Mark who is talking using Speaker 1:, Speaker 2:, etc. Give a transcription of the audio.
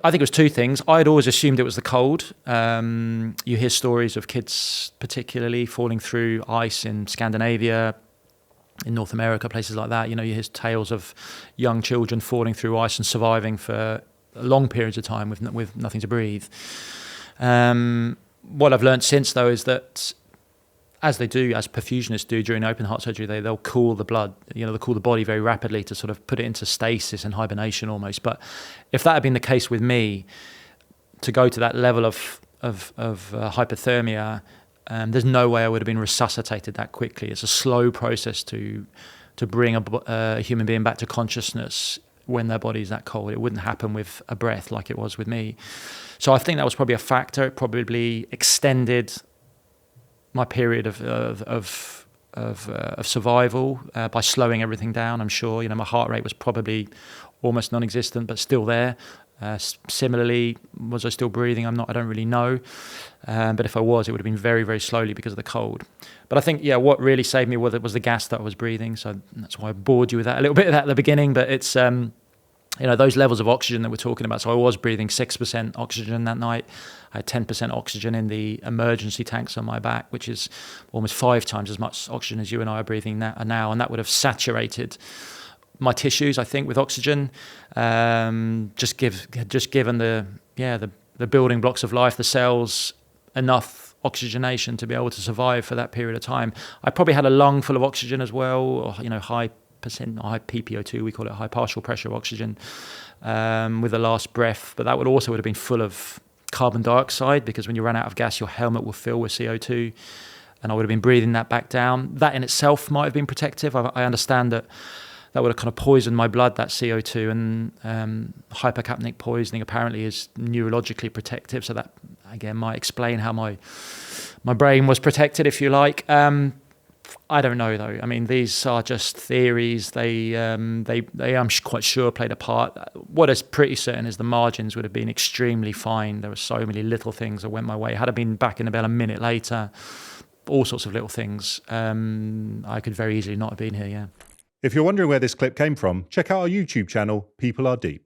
Speaker 1: I think it was two things. I'd always assumed it was the cold. You hear stories of kids particularly falling through ice in Scandinavia, in North America, places like that. You hear tales of young children falling through ice and surviving for long periods of time with nothing to breathe. What I've learned since, though, is that as perfusionists do during open heart surgery, they'll cool the blood, they'll cool the body very rapidly to sort of put it into stasis and hibernation almost. But if that had been the case with me, to go to that level of hypothermia, there's no way I would have been resuscitated that quickly. It's a slow process to bring a human being back to consciousness when their body's that cold. It wouldn't happen with a breath like it was with me. So I think that was probably a factor. It probably extended my period of survival by slowing everything down. I'm sure, my heart rate was probably almost non-existent, but still there. Similarly, was I still breathing? I don't really know. But if I was, it would have been very, very slowly because of the cold. But I think, what really saved me was the gas that I was breathing. So that's why I bored you with that a little bit of that at the beginning. But it's, those levels of oxygen that we're talking about. So I was breathing 6% oxygen that night. I had 10% oxygen in the emergency tanks on my back, which is almost 5 times as much oxygen as you and I are breathing now. And that would have saturated my tissues, I think, with oxygen. Just given the building blocks of life, the cells, enough oxygenation to be able to survive for that period of time. I probably had a lung full of oxygen as well, or high PPO2, we call it high partial pressure oxygen, with the last breath. But that would have been full of carbon dioxide, because when you run out of gas, your helmet will fill with CO2, and I would have been breathing that back down. That in itself might have been protective. I understand that would have kind of poisoned my blood, that CO2, and hypercapnic poisoning apparently is neurologically protective. So that, again, might explain how my brain was protected, if you like. I don't know, though. I mean, these are just theories. They I'm quite sure played a part. What is pretty certain is the margins would have been extremely fine. There were so many little things that went my way. Had I been back in the bed a minute later, all sorts of little things, I could very easily not have been here, yeah.
Speaker 2: If you're wondering where this clip came from, check out our YouTube channel, People Are Deep.